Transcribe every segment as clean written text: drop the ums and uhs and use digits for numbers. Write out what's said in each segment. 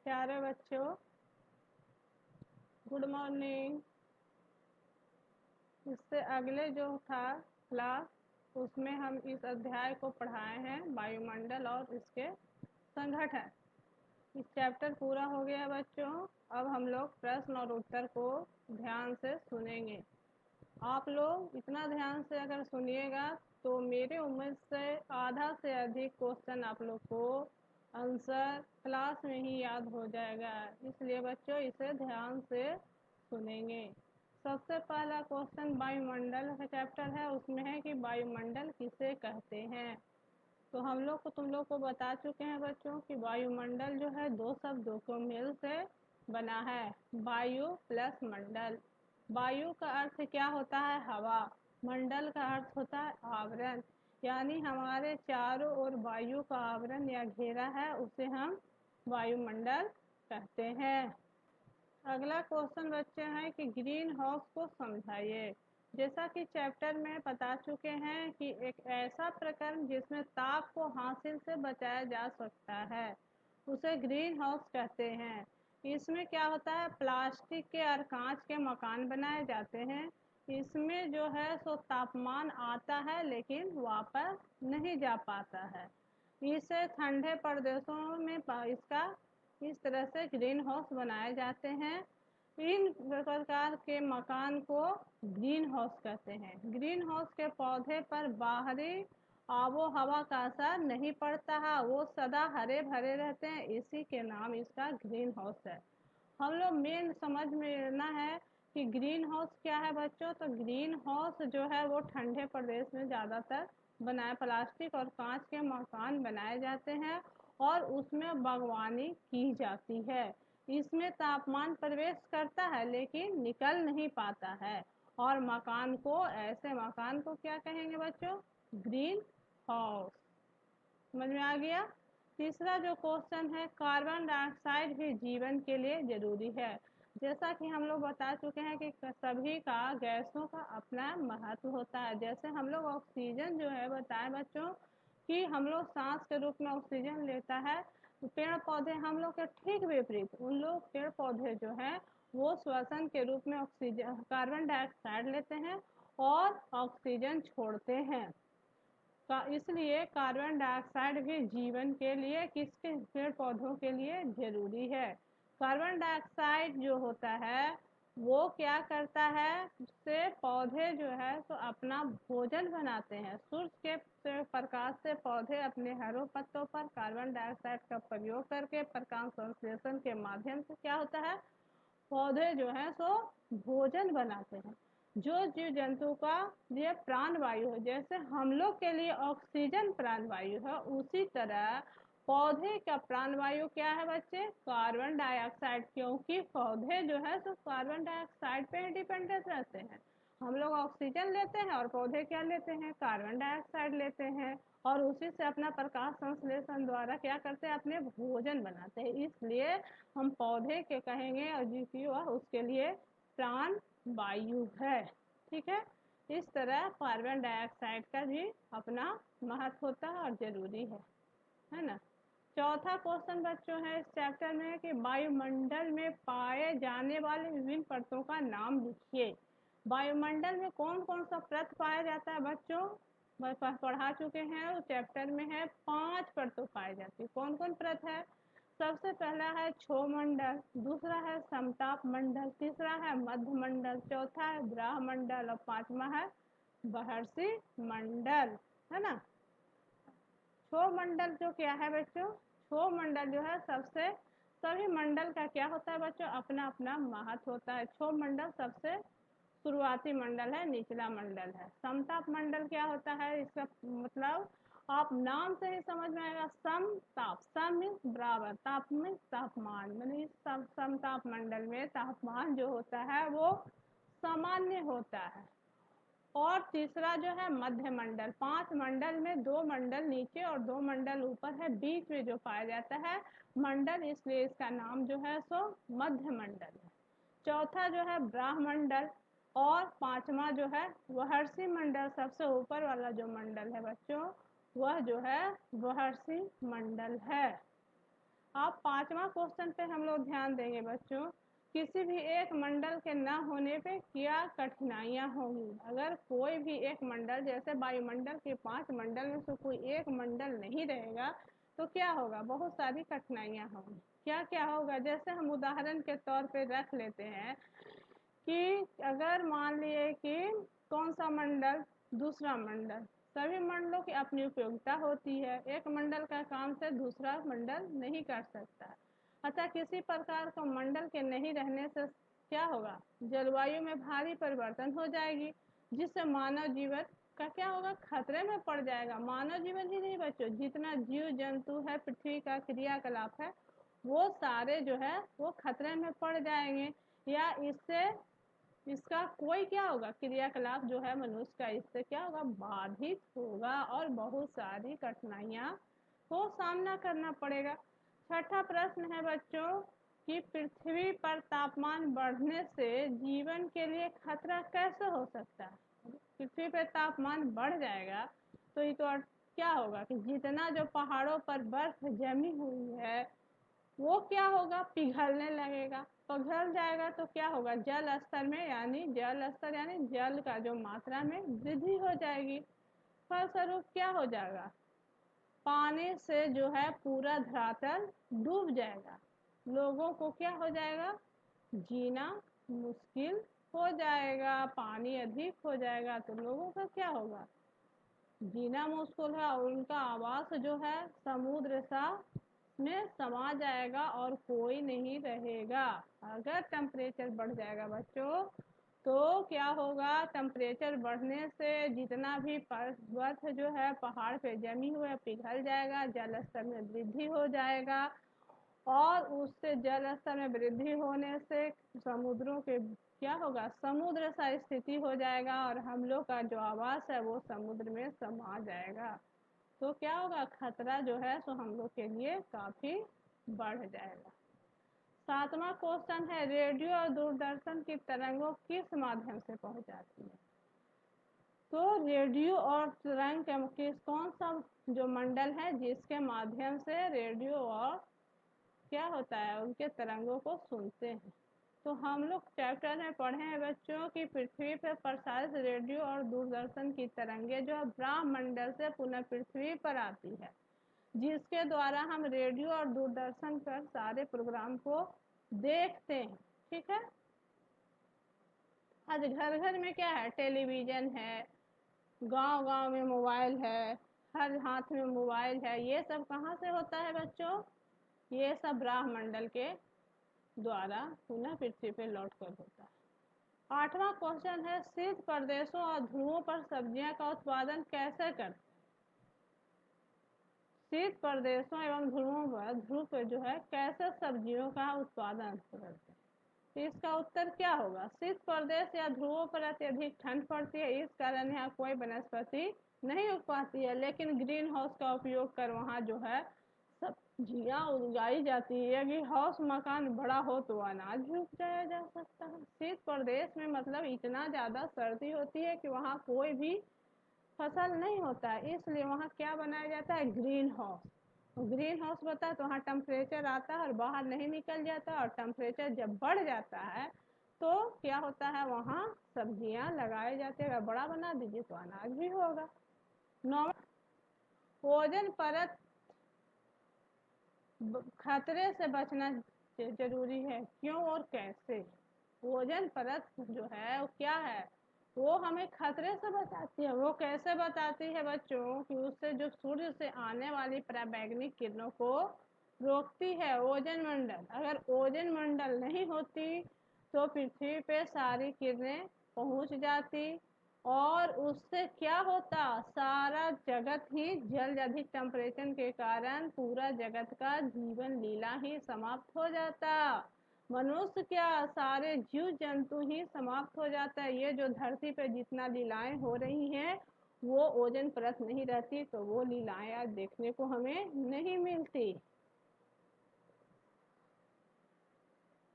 प्यारे बच्चों, good morning. इससे अगले जो था क्लास, उसमें हम इस अध्याय को पढ़ाए हैं, वायुमंडल और इसके संगठन। इस चैप्टर पूरा हो गया बच्चों। अब हम लोग प्रश्न और उत्तर को ध्यान से सुनेंगे। आप लोग इतना ध्यान से अगर सुनिएगा तो मेरे उम्मीद से आधा से अधिक क्वेश्चन आप लोग को आंसर क्लास में ही याद हो जाएगा। इसलिए बच्चों इसे ध्यान से सुनेंगे। सबसे पहला क्वेश्चन वायुमंडल का चैप्टर है, उसमें है कि वायुमंडल किसे कहते हैं। तो हम लोग को तुम लोग को बता चुके हैं बच्चों कि वायुमंडल जो है दो शब्दों को मेल से बना है, वायु प्लस मंडल। वायु का अर्थ क्या होता है? हवा। मंडल का अर्थ होता है आवरण, यानी हमारे चारों ओर वायु का आवरण या घेरा है, उसे हम वायुमंडल कहते हैं। अगला क्वेश्चन बच्चे हैं कि ग्रीन हाउस को समझाइए। जैसा कि चैप्टर में बता चुके हैं कि एक ऐसा प्रकरण जिसमें ताप को हासिल से बचाया जा सकता है, उसे ग्रीन हाउस कहते हैं। इसमें क्या होता है? प्लास्टिक के और कांच के मकान बनाए जाते हैं। इसमें जो है सो तापमान आता है लेकिन वापस नहीं जा पाता है। इसे ठंडे प्रदेशों में इसका इस तरह से ग्रीन हाउस बनाए जाते हैं। इन प्रकार के मकान को ग्रीन हाउस कहते हैं। ग्रीन हाउस के पौधे पर बाहरी आबो हवा का असर नहीं पड़ता है, वो सदा हरे भरे रहते हैं, इसी के नाम इसका ग्रीन हाउस है। हम लोग मेन समझ में लेना है कि ग्रीन हाउस क्या है बच्चों। तो ग्रीन हाउस जो है वो ठंडे प्रदेश में ज़्यादातर बनाए, प्लास्टिक और कांच के मकान बनाए जाते हैं और उसमें बागवानी की जाती है। इसमें तापमान प्रवेश करता है लेकिन निकल नहीं पाता है, और मकान को, ऐसे मकान को क्या कहेंगे बच्चों? Green house. समझ में आ गया। तीसरा जो क्वेश्चन है, कार्बन डाइऑक्साइड भी जीवन के लिए जरूरी है। जैसा कि हम लोग बता चुके हैं कि सभी का गैसों का अपना महत्व होता है। जैसे हम लोग ऑक्सीजन जो है बताएं बच्चों कि हम लोग सांस के रूप में ऑक्सीजन लेता है। तो पेड़ पौधे हम लोग के ठीक विपरीत, उन लोग पेड़ पौधे जो हैं वो श्वसन के रूप में ऑक्सीजन, कार्बन डाइऑक्साइड लेते हैं और ऑक्सीजन छोड़ते हैं। इसलिए कार्बन डाइऑक्साइड भी जीवन के लिए, किसके, पेड़ पौधों के लिए जरूरी है। कार्बन डाइऑक्साइड जो होता है वो क्या करता है, उससे पौधे जो है तो अपना भोजन बनाते हैं। सूर्य के प्रकाश से पौधे अपने हरों पत्तों पर कार्बन डाइऑक्साइड का प्रयोग करके प्रकाश संश्लेषण के माध्यम से क्या होता है, पौधे जो है सो भोजन बनाते हैं, जो जीव जंतु का लिए प्राण वायु है। जैसे हम लोग के लिए ऑक्सीजन प्राण वायु है, उसी तरह पौधे का प्राण वायु क्या है बच्चे? Carbon dioxide. क्योंकि पौधे जो है सो कार्बन डाइऑक्साइड पे डिपेंडेंट रहते हैं। हम लोग ऑक्सीजन लेते हैं और पौधे क्या लेते हैं? कार्बन डाइऑक्साइड लेते हैं, और उसी से अपना प्रकाश संश्लेषण द्वारा क्या करते हैं? अपने भोजन बनाते हैं। इसलिए हम पौधे के कहेंगे और जीव उसके लिए प्राण वायु है। ठीक है। इस तरह कार्बन डाइऑक्साइड का भी अपना महत्व होता है और जरूरी है ना। चौथा क्वेश्चन बच्चों है इस चैप्टर में कि वायुमंडल में पाए जाने वाले विभिन्न परतों का नाम लिखिए। वायुमंडल में कौन कौन सा परत पाया जाता है बच्चों? पढ़ा चुके हैं, उस चैप्टर में है 5 परतें पाई जाती है। कौन कौन परत है? सबसे पहला है क्षोमंडल, दूसरा है समताप मंडल, तीसरा है मध्य मंडल, चौथा है ब्रह्मंडल और पांचवा है बहर्षि मंडल, है ना। क्षोमंडल जो क्या है बच्चों? क्षोमंडल जो है सबसे, सभी मंडल का क्या होता है बच्चों? अपना अपना महत्व होता है। क्षोमंडल सबसे शुरुआती मंडल है, निचला मंडल है। समताप मंडल क्या होता है? इसका मतलब आप नाम से ही समझ में आएगा। सम ताप, सम मीन्स बराबर, ताप मीन्स तापमान, मतलब समताप मंडल में तापमान जो होता है वो सामान्य होता है। और तीसरा जो है मध्य मंडल। 5 मंडल में 2 मंडल नीचे और 2 मंडल ऊपर है, बीच में जो पाया जाता है मंडल, इसलिए इसका नाम जो है सो मध्य मंडल है। चौथा जो है ब्रह्मंडल, और पांचवा जो है बहर्षि मंडल। सबसे ऊपर वाला जो मंडल है बच्चों वह जो है बहर्षि मंडल है। अब 5वां क्वेश्चन पे हम लोग ध्यान देंगे बच्चों। किसी भी एक मंडल के न होने पे क्या कठिनाइयाँ होंगी। अगर कोई भी एक मंडल, जैसे वायुमंडल के 5 मंडल में से कोई एक मंडल नहीं रहेगा तो क्या होगा, बहुत सारी कठिनाइयाँ होंगी। क्या क्या होगा, जैसे हम उदाहरण के तौर पे रख लेते हैं कि अगर मान लिए कि कौन सा मंडल, दूसरा मंडल, सभी मंडलों की अपनी उपयोगिता होती है। एक मंडल का काम से दूसरा मंडल नहीं कर सकता। अतः किसी प्रकार का मंडल के नहीं रहने से क्या होगा, जलवायु में भारी परिवर्तन हो जाएगी, जिससे मानव जीवन का क्या होगा, खतरे में पड़ जाएगा। मानव जीवन ही नहीं बच्चों, जितना जीव जंतु है, पृथ्वी का क्रियाकलाप है, वो सारे जो है वो खतरे में पड़ जाएंगे, या इसका कोई क्या होगा, क्रियाकलाप जो है मनुष्य का, इससे क्या होगा, बाधित होगा और बहुत सारी कठिनाइयाँ को सामना करना पड़ेगा। छठा प्रश्न है बच्चों कि पृथ्वी पर तापमान बढ़ने से जीवन के लिए खतरा कैसे हो सकता है। पृथ्वी पर तापमान बढ़ जाएगा तो ये तो क्या होगा कि जितना जो पहाड़ों पर बर्फ जमी हुई है वो क्या होगा, पिघलने लगेगा। पिघल जाएगा तो क्या होगा, जल स्तर में यानी जल का जो मात्रा में वृद्धि हो जाएगी। फलस्वरूप क्या हो जाएगा, पानी से जो है पूरा धरातल डूब जाएगा। लोगों को क्या हो जाएगा, जीना मुश्किल हो जाएगा। पानी अधिक हो जाएगा तो लोगों का क्या होगा, जीना मुश्किल है, और उनका आवास जो है समुद्र सा में समा जाएगा और कोई नहीं रहेगा। अगर टेम्परेचर बढ़ जाएगा बच्चों तो क्या होगा, टेम्परेचर बढ़ने से जितना भी बर्फ जो है पहाड़ पे जमी हुई है पिघल जाएगा, जल स्तर में वृद्धि हो जाएगा, और उससे जल स्तर में वृद्धि होने से समुद्रों के क्या होगा, समुद्र सा स्थिति हो जाएगा, और हम लोग का जो आवास है वो समुद्र में समा जाएगा। तो क्या होगा, खतरा जो है सो हम लोग के लिए काफ़ी बढ़ जाएगा। 7वां क्वेश्चन है, रेडियो और दूरदर्शन की तरंगों किस माध्यम से पहुंचाती है। तो रेडियो और तरंग के कौन सा जो मंडल है जिसके माध्यम से रेडियो और क्या होता है उनके तरंगों को सुनते हैं। तो हम लोग चैप्टर में पढ़े हैं बच्चों कि पृथ्वी पर प्रसारित रेडियो और दूरदर्शन की तरंगे जो ब्रह्मंडल से पुनः पृथ्वी पर आती है, जिसके द्वारा हम रेडियो और दूरदर्शन पर सारे प्रोग्राम को देखते हैं। ठीक है, आज घर घर में क्या है, टेलीविज़न है, गांव गांव में मोबाइल है, हर हाथ में मोबाइल है। ये सब कहाँ से होता है बच्चों, ये सब ब्रह्मंडल के द्वारा पुनः पृथ्वी पे लौट कर होता है। 8वां क्वेश्चन है, शीत प्रदेशों और ध्रुवों पर सब्जियां का उत्पादन कैसे करते हैं। शीत प्रदेशों एवं ध्रुव पर जो है कैसे सब्जियों का उत्पादन करते हैं। तो इसका उत्तर क्या होगा, शीत प्रदेश या ध्रुवों पर अत्यधिक ठंड पड़ती है, इस कारण यहाँ कोई वनस्पति नहीं उग पाती है, लेकिन ग्रीन हाउस का उपयोग कर वहाँ जो है सब्जियाँ उगाई जाती है। यदि हाउस मकान बड़ा हो तो अनाज भी उगाया जा सकता है। शीत प्रदेश में मतलब इतना ज़्यादा सर्दी होती है कि वहाँ कोई भी फसल नहीं होता है, इसलिए वहाँ क्या बनाया जाता है, ग्रीन हाउस। ग्रीन हाउस होता है तो वहाँ टेम्परेचर आता है और बाहर नहीं निकल जाता, और टेम्परेचर जब बढ़ जाता है तो क्या होता है, वहाँ सब्जियाँ लगाई जाती है। अगर बड़ा बना दीजिए तो अनाज भी होगा। 9, ओजोन परत खतरे से बचना जरूरी है, क्यों और कैसे। ओजोन परत जो है वो क्या है, वो हमें खतरे से बचाती है। वो कैसे बताती है बच्चों कि उससे जो सूर्य से आने वाली पराबैंगनी किरणों को रोकती है ओजोन मंडल। अगर ओजोन मंडल नहीं होती तो पृथ्वी पे सारी किरणें पहुंच जाती, और उससे क्या होता, सारा जगत ही जल अधिक टेम्परेचर के कारण पूरा जगत का जीवन लीला ही समाप्त हो जाता। मनुष्य क्या, सारे जीव जंतु ही समाप्त हो जाता है। ये जो धरती पे जितना लीलाएं हो रही हैं वो ओजोन परत नहीं रहती तो वो लीलाएं आज देखने को हमें नहीं मिलती।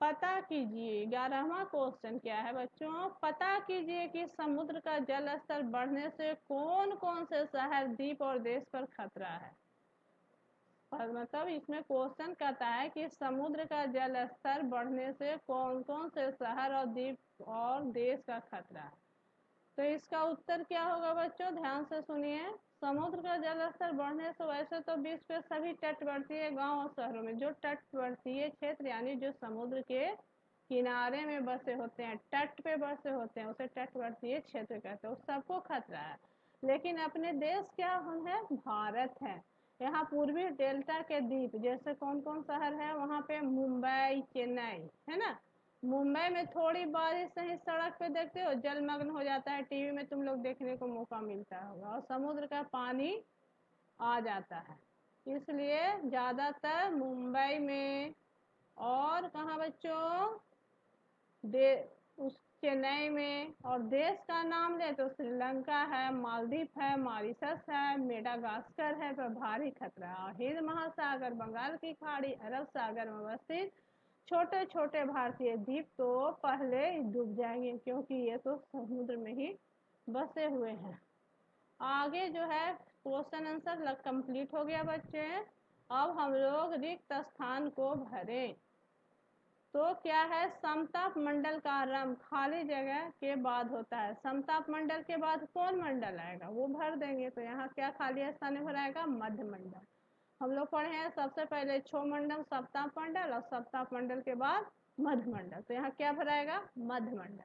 पता कीजिए, 11वां क्वेश्चन क्या है बच्चों, पता कीजिए कि समुद्र का जल स्तर बढ़ने से कौन कौन से शहर, द्वीप और देश पर खतरा है। मतलब इसमें क्वेश्चन कहता है कि समुद्र का जल स्तर बढ़ने से कौन कौन से शहर और द्वीप और देश का खतरा है। तो इसका उत्तर क्या होगा बच्चों, ध्यान से सुनिए। समुद्र का जल स्तर बढ़ने से वैसे तो विश्व के सभी तटवर्तीय गांव और शहरों में, जो तटवर्तीय क्षेत्र यानी जो समुद्र के किनारे में बसे होते हैं, तट पे बसे होते हैं, उसे तटवर्तीय क्षेत्र कहते हैं, उस सबको खतरा है। लेकिन अपने देश क्या है, भारत है। यहाँ पूर्वी डेल्टा के द्वीप जैसे कौन कौन शहर है, वहाँ पे मुंबई, चेन्नई है ना। मुंबई में थोड़ी बारिश से ही सड़क पे देखते हो जलमग्न हो जाता है, टीवी में तुम लोग देखने को मौका मिलता होगा, और समुद्र का पानी आ जाता है। इसलिए ज़्यादातर मुंबई में, और कहाँ बच्चों, उस चेन्नई में, और देश का नाम ले तो श्रीलंका है, मालदीव है, मॉरिशस है, मेडागास्कर है पर भारी खतरा है। हिंद महासागर, बंगाल की खाड़ी, अरब सागर में अवस्थित छोटे छोटे भारतीय द्वीप तो पहले डूब जाएंगे, क्योंकि ये तो समुद्र में ही बसे हुए हैं। आगे जो है क्वेश्चन आंसर कंप्लीट हो गया बच्चे। अब हम लोग रिक्त स्थान को भरें। तो क्या है, समताप मंडल का आरंभ खाली जगह के बाद होता है। समताप मंडल के बाद कौन मंडल आएगा, वो भर देंगे। तो यहाँ क्या खाली स्थान भराएगा, मध्य मंडल। हम लोग पढ़े हैं सबसे पहले छो मंडल, सप्ताप मंडल, और सप्ताप मंडल के बाद मध्य मंडल। तो यहाँ क्या भराएगा, मध्य मंडल।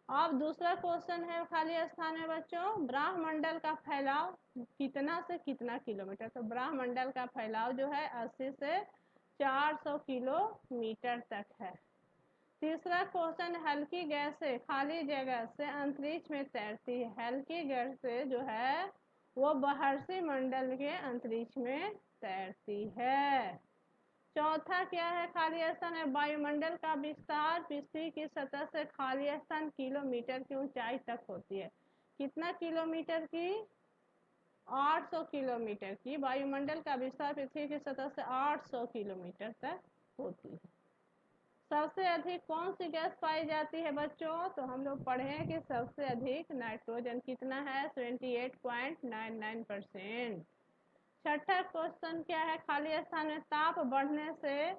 अब दूसरा क्वेश्चन है खाली स्थान में बच्चों, ब्रह्मंडल का फैलाव कितना से कितना किलोमीटर। तो ब्रह्मंडल का फैलाव जो है 80 से 400 किलोमीटर तक है। तीसरा क्वेश्चन, हल्की गैस से खाली जगह से अंतरिक्ष में तैरती है। हल्की गैस से जो है वो महर्षि मंडल के अंतरिक्ष में तैरती है। चौथा क्या है खाली स्थान है, वायुमंडल का विस्तार पृथ्वी की सतह से खाली स्थान किलोमीटर की ऊंचाई तक होती है। कितना किलोमीटर की, 800 किलोमीटर की वायुमंडल का विस्तार पृथ्वी की सतह से 800 किलोमीटर तक होती है। सबसे अधिक कौन सी गैस पाई जाती है बच्चों, तो हम लोग पढ़े हैं कि सबसे अधिक नाइट्रोजन कितना है, 78.99%। छठा क्वेश्चन क्या है, खाली स्थान में ताप बढ़ने से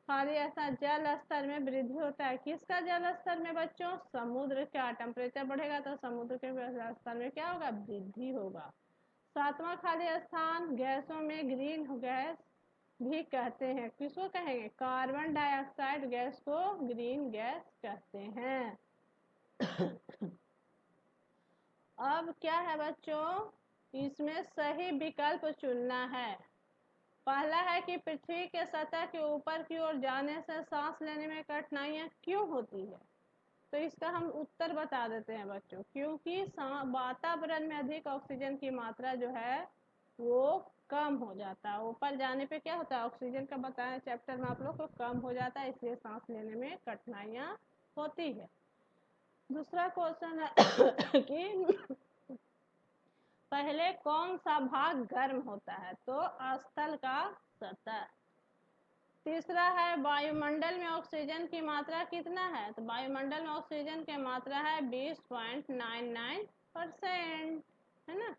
खाली स्थान जल स्तर में वृद्धि होता है। किसका जल स्तर में बच्चों, समुद्र का। टेम्परेचर बढ़ेगा तो समुद्र के जल स्तर में क्या होगा, वृद्धि होगा। सातवां खाली स्थान, गैसों में ग्रीन गैस भी कहते हैं। किसको कहेंगे, कार्बन डाइऑक्साइड गैस को ग्रीन गैस कहते हैं। अब क्या है बच्चों, इसमें सही विकल्प चुनना है। पहला है कि पृथ्वी के सतह के ऊपर की ओर जाने से सांस लेने में कठिनाइयां क्यों होती है। तो इसका हम उत्तर बता देते हैं बच्चों, क्योंकि वातावरण में अधिक ऑक्सीजन की मात्रा जो है वो कम हो जाता है। ऊपर जाने पे क्या होता है, ऑक्सीजन का बताया चैप्टर में आप लोग को कम हो जाता है, इसलिए सांस लेने में कठिनाइयां होती है। दूसरा क्वेश्चन है कि पहले कौन सा भाग गर्म होता है, तो स्थल का सतह। तीसरा है वायुमंडल में ऑक्सीजन की मात्रा कितना है, तो वायुमंडल में ऑक्सीजन की मात्रा है 20.99% है ना।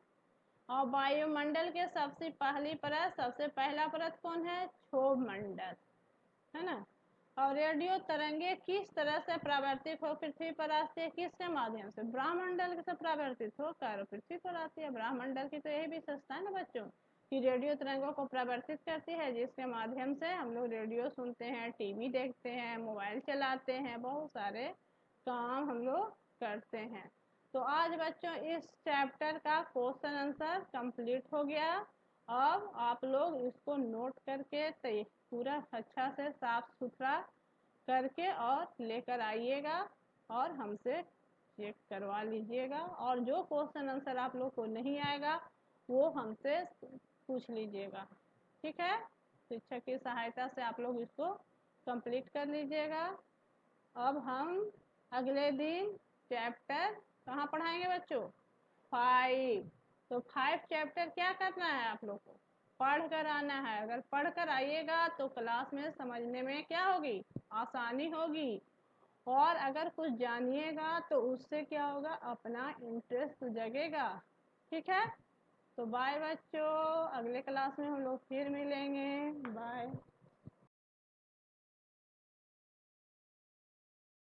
और वायुमंडल के सबसे पहली परत, सबसे पहला परत कौन है, क्षोभ मंडल है ना। और रेडियो तरंगे किस तरह से परावर्तित हो पृथ्वी पर आती है, किसके माध्यम से, ब्रह्मंडल से परावर्तित होकर पृथ्वी पर आती है। ब्रह्मंडल की तो यही विशेषता है ना बच्चों, कि रेडियो तरंगों को परावर्तित करती है, जिसके माध्यम से हम लोग रेडियो सुनते हैं, टीवी देखते हैं, मोबाइल चलाते हैं, बहुत सारे काम हम लोग करते हैं। तो आज बच्चों इस चैप्टर का क्वेश्चन आंसर कंप्लीट हो गया। अब आप लोग इसको नोट करके पूरा अच्छा से साफ सुथरा करके और लेकर आइएगा और हमसे चेक करवा लीजिएगा। और जो क्वेश्चन आंसर आप लोग को नहीं आएगा वो हमसे पूछ लीजिएगा, ठीक है। शिक्षक की सहायता से आप लोग इसको कंप्लीट कर लीजिएगा। अब हम अगले दिन चैप्टर कहाँ पढ़ाएंगे बच्चों, 5। तो 5 चैप्टर क्या करना है आप लोग को, पढ़ कर आना है। अगर पढ़ कर आइएगा तो क्लास में समझने में क्या होगी, आसानी होगी। और अगर कुछ जानिएगा तो उससे क्या होगा, अपना इंटरेस्ट जगेगा, ठीक है। तो बाय बच्चों, अगले क्लास में हम लोग फिर मिलेंगे। बाय।